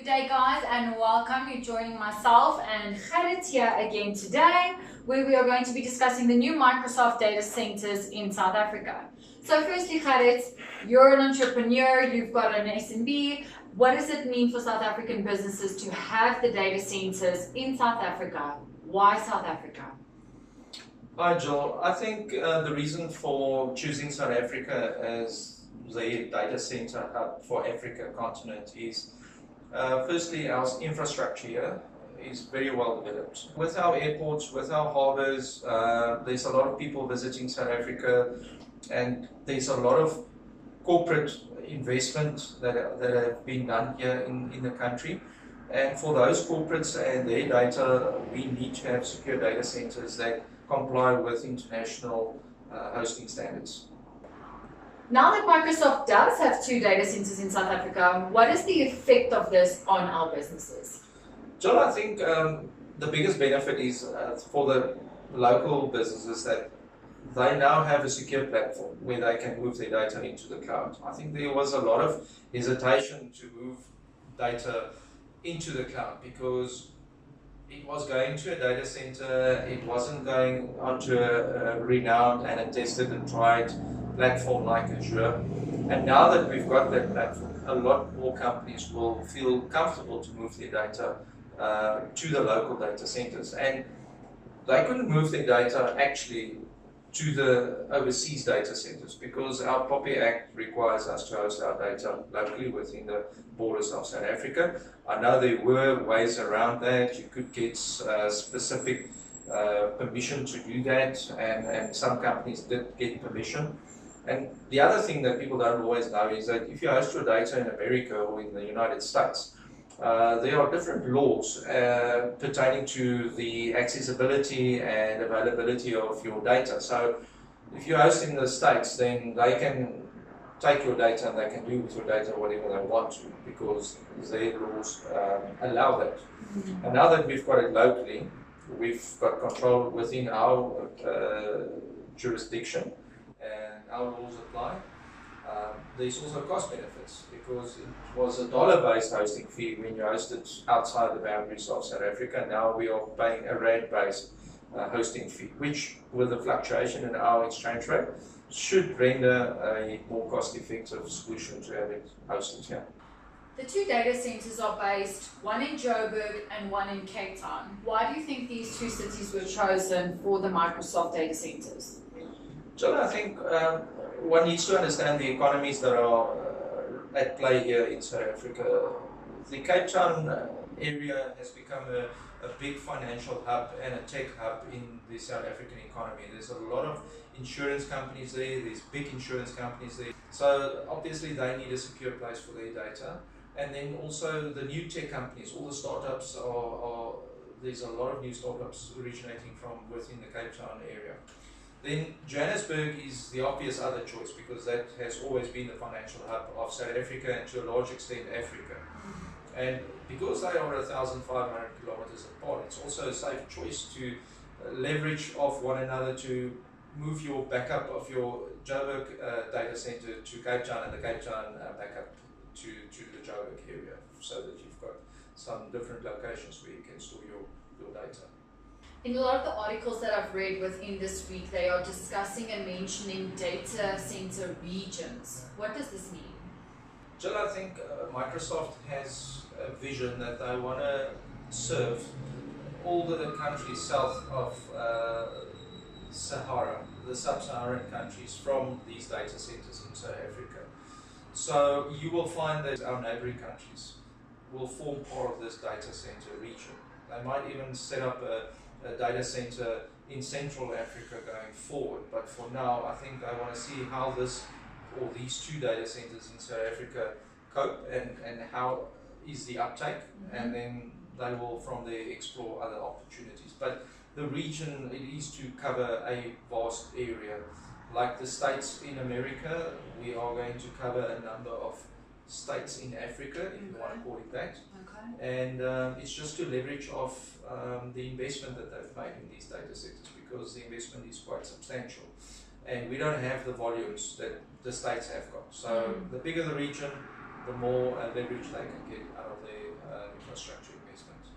day guys, and welcome. You're joining myself and Khalid here again today, where we are going to be discussing the new Microsoft data centers in South Africa. So firstly, Khalid, you're an entrepreneur, you've got an SMB. What does it mean for South African businesses to have the data centers in South Africa? Why South Africa? Hi Joel, I think the reason for choosing South Africa as the data center hub for Africa continent is firstly our infrastructure here is very well developed. With our airports, with our harbors, there's a lot of people visiting South Africa, and there's a lot of corporate investment that have been done here in the country. And for those corporates and their data, we need to have secure data centers that comply with international hosting standards. Now that Microsoft does have 2 data centers in South Africa, what is the effect of this on our businesses? John, I think the biggest benefit is for the local businesses that they now have a secure platform where they can move their data into the cloud. I think there was a lot of hesitation to move data into the cloud because it was going to a data center, it wasn't going onto a renowned and a tested and tried platform like Azure. And now that we've got that platform, a lot more companies will feel comfortable to move their data to the local data centers. And they couldn't move their data actually to the overseas data centers because our POPI Act requires us to host our data locally within the borders of South Africa. I know there were ways around that. You could get specific permission to do that, and some companies did get permission. And the other thing that people don't always know is that if you host your data in America or in the United States, there are different laws pertaining to the accessibility and availability of your data. So if you host in the States, then they can take your data and they can do with your data whatever they want to because their laws allow that. And now that we've got it locally, we've got control within our jurisdiction and our laws apply. There's also cost benefits because it was a dollar-based hosting fee when you hosted outside the boundaries of South Africa. Now we are paying a rand-based hosting fee, which with the fluctuation in our exchange rate should render a more cost-effective solution to have it hosted here. The 2 data centers are based, one in Joburg and one in Cape Town. Why do you think these 2 cities were chosen for the Microsoft data centers? John, I think one needs to understand the economies that are at play here in South Africa. The Cape Town area has become a big financial hub and a tech hub in the South African economy. There's a lot of insurance companies there, there's big insurance companies there. So obviously they need a secure place for their data. And then also the new tech companies, all the startups there's a lot of new startups originating from within the Cape Town area. Then Johannesburg is the obvious other choice because that has always been the financial hub of South Africa and to a large extent Africa. And because they are 1,500 kilometers apart, it's also a safe choice to leverage off one another to move your backup of your Joburg data center to Cape Town and the Cape Town backup to the Joburg area so that you've got some different locations where you can store your data. In a lot of the articles that I've read within this week, they are discussing and mentioning data center regions. What does this mean? Jill, I think Microsoft has a vision that they want to serve all the countries south of Sahara, the sub-Saharan countries, from these data centers in South Africa. So you will find that our neighboring countries will form part of this data center region. They might even set up a data center in Central Africa going forward, but for now I think I want to see how these 2 data centers in South Africa cope and how is the uptake, and then they will from there explore other opportunities. But the region, it is to cover a vast area. Like the states in America, we are going to cover a number of states in Africa, if you want to call it that. And it's just to leverage off the investment that they've made in these data centers because the investment is quite substantial. And we don't have the volumes that the states have got. So the bigger the region, the more leverage they can get out of their infrastructure investments.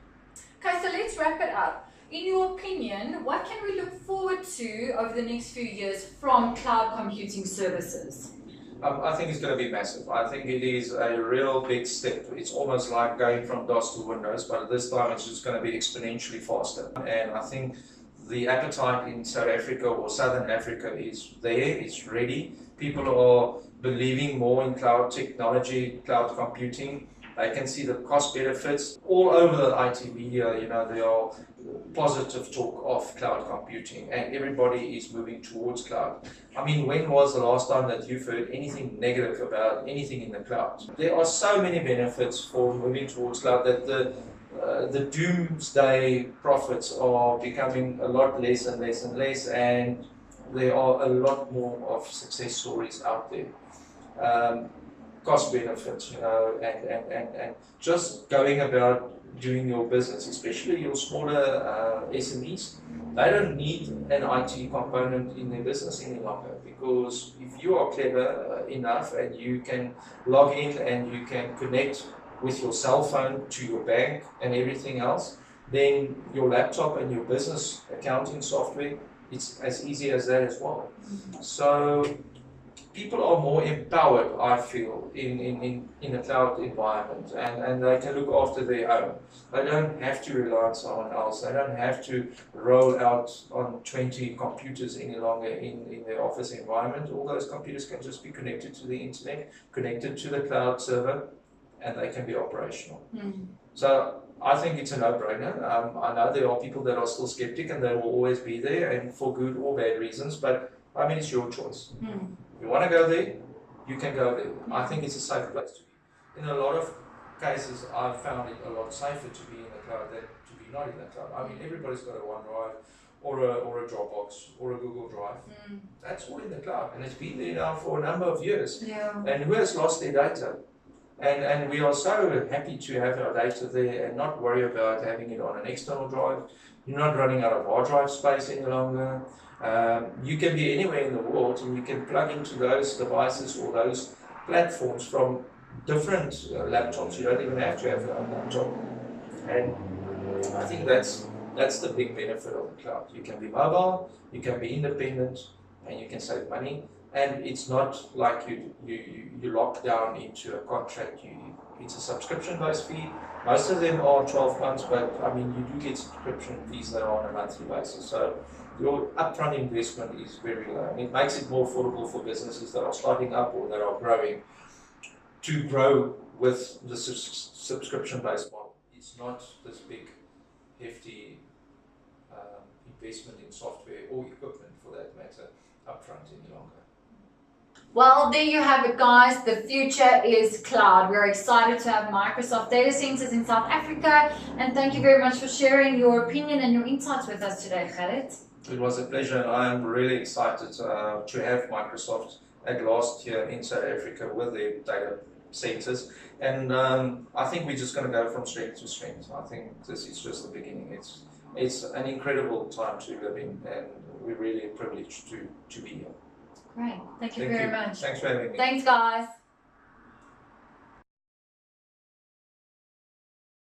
Okay, so let's wrap it up. In your opinion, what can we look forward to over the next few years from cloud computing services? I think it's going to be massive. I think it is a real big step. It's almost like going from DOS to Windows, but this time it's just going to be exponentially faster. And I think the appetite in South Africa or Southern Africa is there, it's ready. People are believing more in cloud technology, cloud computing. They can see the cost benefits all over the IT media. You know, there are positive talk of cloud computing, and everybody is moving towards cloud. I mean, when was the last time that you've heard anything negative about anything in the cloud? There are so many benefits for moving towards cloud that the doomsday prophets are becoming a lot less and less and less, and there are a lot more of success stories out there. Cost benefits, you know, and just going about doing your business, especially your smaller SMEs, they don't need an IT component in their business any longer, because if you are clever enough and you can log in and you can connect with your cell phone to your bank and everything else, then your laptop and your business accounting software, it's as easy as that as well. So people are more empowered, I feel, in a cloud environment, and they can look after their own. They don't have to rely on someone else. They don't have to roll out on 20 computers any longer in their office environment. All those computers can just be connected to the internet, connected to the cloud server, and they can be operational. So I think it's a no-brainer. I know there are people that are still skeptic, and they will always be there, and for good or bad reasons, but I mean, it's your choice. If you want to go there, you can go there. I think it's a safe place to be. In a lot of cases, I've found it a lot safer to be in the cloud than to be not in the cloud. I mean, everybody's got a OneDrive or a Dropbox or a Google Drive. That's all in the cloud, and it's been there now for a number of years. And who has lost their data? And we are so happy to have our data there and not worry about having it on an external drive. You're not running out of hard drive space any longer. You can be anywhere in the world, and you can plug into those devices or those platforms from different laptops. You don't even have to have your own laptop. And I think that's the big benefit of the cloud. You can be mobile, you can be independent, and you can save money. And it's not like you lock down into a contract. It's a subscription-based fee. Most of them are 12 months, but I mean, you do get subscription fees that are on a monthly basis. So your upfront investment is very low. And it makes it more affordable for businesses that are starting up or that are growing to grow with the subscription-based model. It's not this big, hefty investment in software or equipment, for that matter, upfront any longer. Well, there you have it, guys. The future is cloud. We're excited to have Microsoft data centers in South Africa, and thank you very much for sharing your opinion and your insights with us today, Gerrit. It was a pleasure, and I'm really excited to have Microsoft at last here in South Africa with their data centers. And I think we're just going to go from strength to strength. I think this is just the beginning. It's an incredible time to live in, and we're really privileged to be here. Great. Thank you very much. Thanks for having me. Thanks, guys.